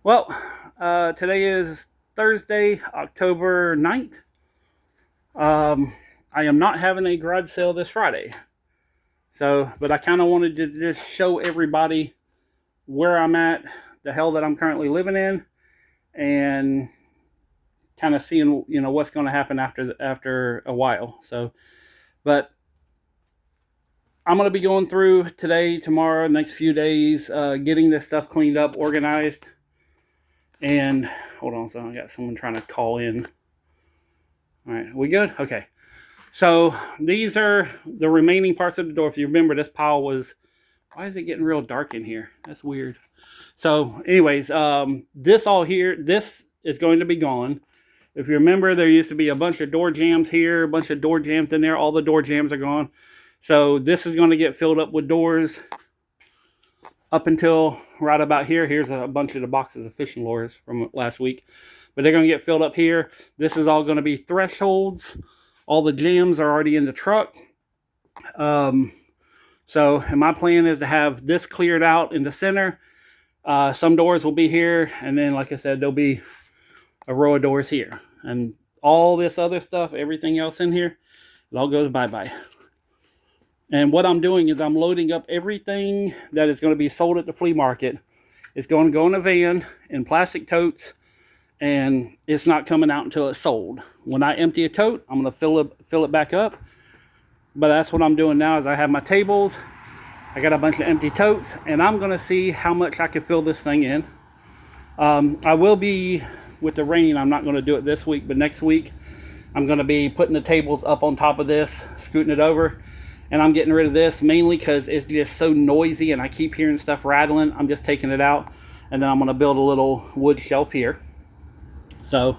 Well, today is Thursday, October 9th. I am not having a garage sale this Friday. So, but I kind of wanted to just show everybody where I'm at, the hell that I'm currently living in, and kind of seeing, what's going to happen after a while. So, but I'm going to be going through today, tomorrow, next few days, getting this stuff cleaned up, organized. And hold on, so I got someone trying to call in. All right, we good? Okay. So these are the remaining parts of the door. If you remember, this pile was, why is it getting real dark in here? That's weird. So anyways, this all here, this is going to be gone. If you remember, there used to be a bunch of door jambs here, a bunch of door jambs in there. All the door jambs are gone. So this is going to get filled up with doors up until right about here. Here's a bunch of the boxes of fishing lures from last week. But they're going to get filled up here. This is all going to be thresholds. All the jams are already in the truck. And my plan is to have this cleared out in the center. Some doors will be here. And then, like I said, there'll be a row of doors here. And all this other stuff, everything else in here, it all goes bye-bye. And what I'm doing is I'm loading up everything that is going to be sold at the flea market. It's going to go in a van in plastic totes, and it's not coming out until it's sold. When I empty a tote, I'm going to fill it back up. But that's what I'm doing now is I have my tables. I got a bunch of empty totes, and I'm going to see how much I can fill this thing in. I will be, with the rain, I'm not going to do it this week, but next week, I'm going to be putting the tables up on top of this, scooting it over. And I'm getting rid of this mainly because it's just so noisy and I keep hearing stuff rattling. I'm just taking it out. And then I'm going to build a little wood shelf here. So,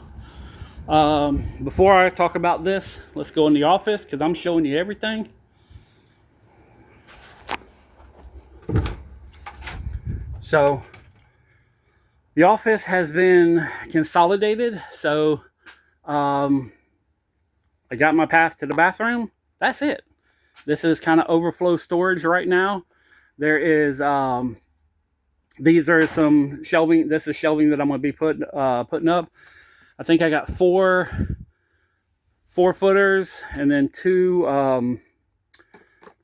before I talk about this, let's go in the office because I'm showing you everything. So, the office has been consolidated. So, I got my path to the bathroom. That's it. This is kind of overflow storage right now. There is, these are some shelving. This is shelving that I'm going to be putting up. I think I got four 4-footers and then two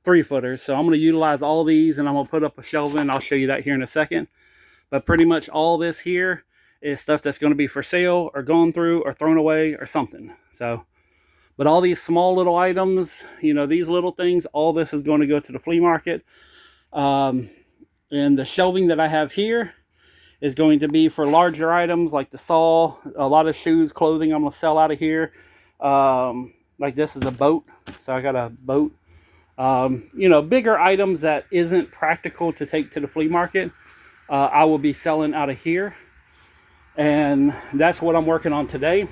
3-footers. So I'm going to utilize all these and I'm going to put up a shelving. I'll show you that here in a second. But pretty much all this here is stuff that's going to be for sale or gone through or thrown away or something. So, but all these small little items, these little things, all this is going to go to the flea market. And the shelving that I have here is going to be for larger items like the saw, a lot of shoes, clothing I'm going to sell out of here. Like this is a boat. So I got a boat. Bigger items that isn't practical to take to the flea market, I will be selling out of here. And that's what I'm working on today.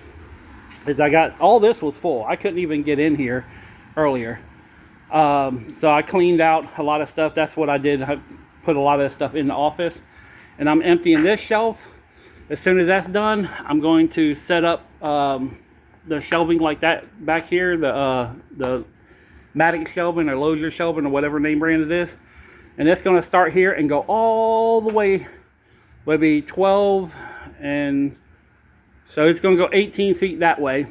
Is I got all this was full. I couldn't even get in here earlier. So I cleaned out a lot of stuff. That's what I did. I put a lot of this stuff in the office. And I'm emptying this shelf. As soon as that's done, I'm going to set up the shelving like that back here. The Matic shelving or Lozier shelving or whatever name brand it is. And it's going to start here and go all the way, maybe 12 and... So it's going to go 18 feet that way.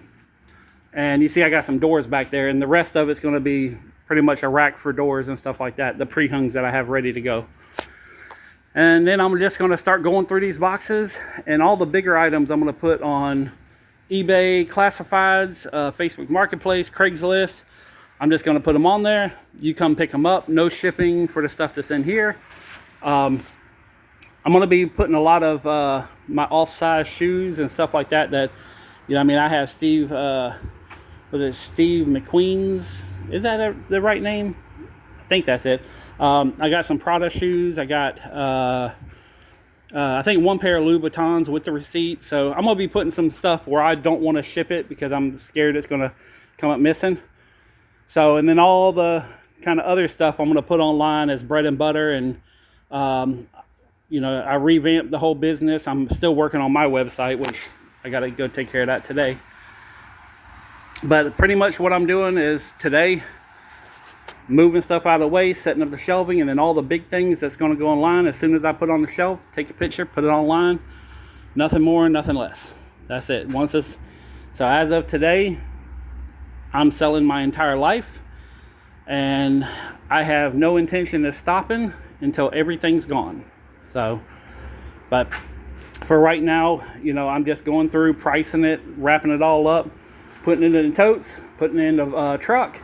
And you see I got some doors back there. And the rest of it's going to be pretty much a rack for doors and stuff like that. The pre-hungs that I have ready to go. And then I'm just going to start going through these boxes. And all the bigger items I'm going to put on eBay, Classifieds, Facebook Marketplace, Craigslist. I'm just going to put them on there. You come pick them up. No shipping for the stuff that's in here. I'm going to be putting a lot of my off-size shoes and stuff like that. I have Steve, was it Steve McQueen's? Is that the right name? I think that's it. I got some Prada shoes. I got, I think one pair of Louboutins with the receipt. So I'm going to be putting some stuff where I don't want to ship it because I'm scared it's going to come up missing. So, and then all the kind of other stuff I'm going to put online as bread and butter and, I revamped the whole business. I'm still working on my website, which I got to go take care of that today. But pretty much what I'm doing is today, moving stuff out of the way, setting up the shelving, and then all the big things that's going to go online. As soon as I put on the shelf, take a picture, put it online. Nothing more, nothing less. That's it. So as of today, I'm selling my entire life, and I have no intention of stopping until everything's gone. So, but for right now, I'm just going through, pricing it, wrapping it all up, putting it in totes, putting it in the truck.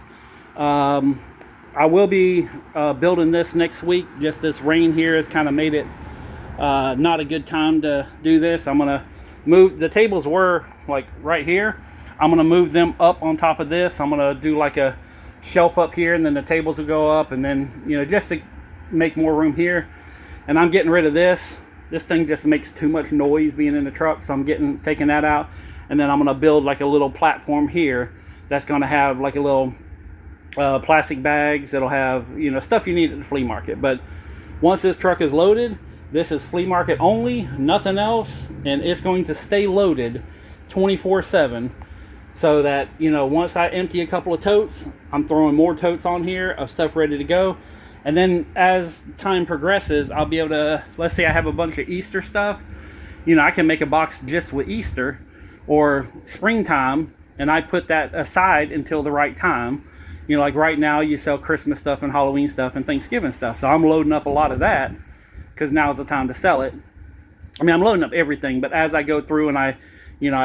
I will be building this next week. Just this rain here has kind of made it not a good time to do this. I'm gonna move, the tables were like right here. I'm gonna move them up on top of this. I'm gonna do like a shelf up here, and then the tables will go up, and then just to make more room here. And I'm getting rid of this. This thing just makes too much noise being in the truck, so I'm taking that out. And then I'm gonna build like a little platform here that's gonna have like a little plastic bags. It'll have stuff you need at the flea market. But once this truck is loaded, this is flea market only, nothing else, and it's going to stay loaded 24/7. So that once I empty a couple of totes, I'm throwing more totes on here of stuff ready to go. And then as time progresses, I'll be able to, let's say I have a bunch of Easter stuff, I can make a box just with Easter or springtime, and I put that aside until the right time. Like right now you sell Christmas stuff and Halloween stuff and Thanksgiving stuff. So I'm loading up a lot of that because now's the time to sell it. I mean, I'm loading up everything, but as I go through and I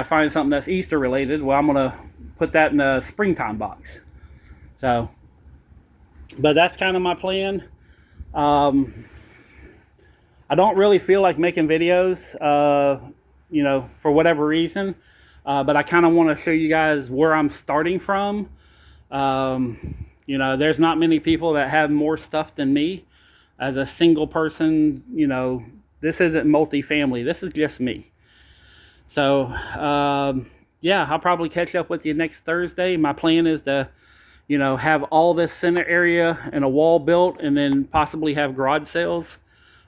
find something that's Easter related, well, I'm going to put that in a springtime box. So, but that's kind of my plan. I don't really feel like making videos, for whatever reason. But I kind of want to show you guys where I'm starting from. There's not many people that have more stuff than me. As a single person, this isn't multifamily. This is just me. So, yeah, I'll probably catch up with you next Thursday. My plan is to, have all this center area and a wall built, and then possibly have garage sales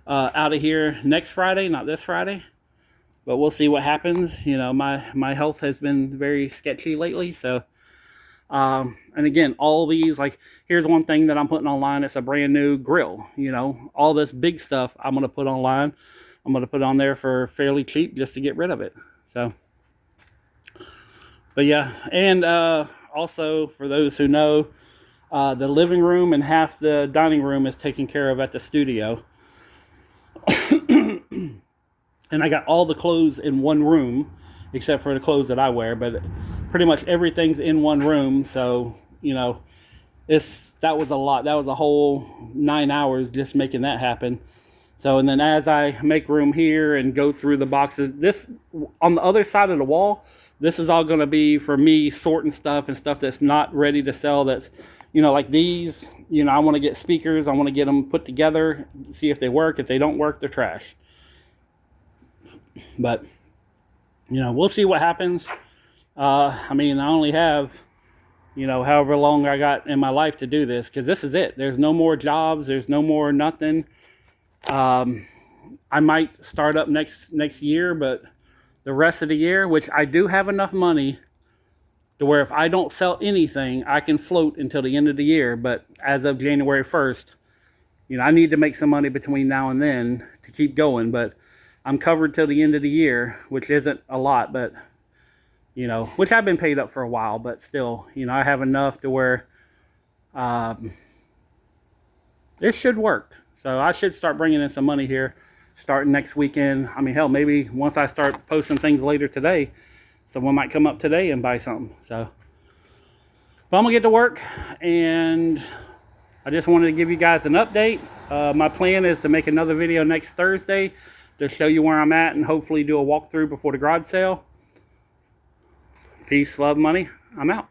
out of here next Friday, not this Friday. But we'll see what happens. My health has been very sketchy lately, so... and again, all these, like, here's one thing that I'm putting online. It's a brand new grill. All this big stuff I'm going to put online. I'm going to put on there for fairly cheap just to get rid of it. So, but yeah. And also, for those who know, the living room and half the dining room is taken care of at the studio. And I got all the clothes in one room, except for the clothes that I wear, but pretty much everything's in one room. So, that was a lot. That was a whole 9 hours just making that happen. So, and then as I make room here and go through the boxes, this, on the other side of the wall, this is all going to be for me sorting stuff and stuff that's not ready to sell. That's, like these, I want to get speakers. I want to get them put together, see if they work. If they don't work, they're trash. But, we'll see what happens. I mean, I only have, however long I got in my life to do this, because this is it. There's no more jobs. There's no more nothing. I might start up next year, but the rest of the year, which I do have enough money to where if I don't sell anything, I can float until the end of the year. But as of January 1st, I need to make some money between now and then to keep going. But I'm covered till the end of the year, which isn't a lot, but, which I've been paid up for a while, but still, I have enough to where this should work. So I should start bringing in some money here starting next weekend. I mean, hell, maybe once I start posting things later today, someone might come up today and buy something. So, but I'm gonna get to work, and I just wanted to give you guys an update. My plan is to make another video next Thursday to show you where I'm at and hopefully do a walkthrough before the garage sale. Peace, love, money. I'm out.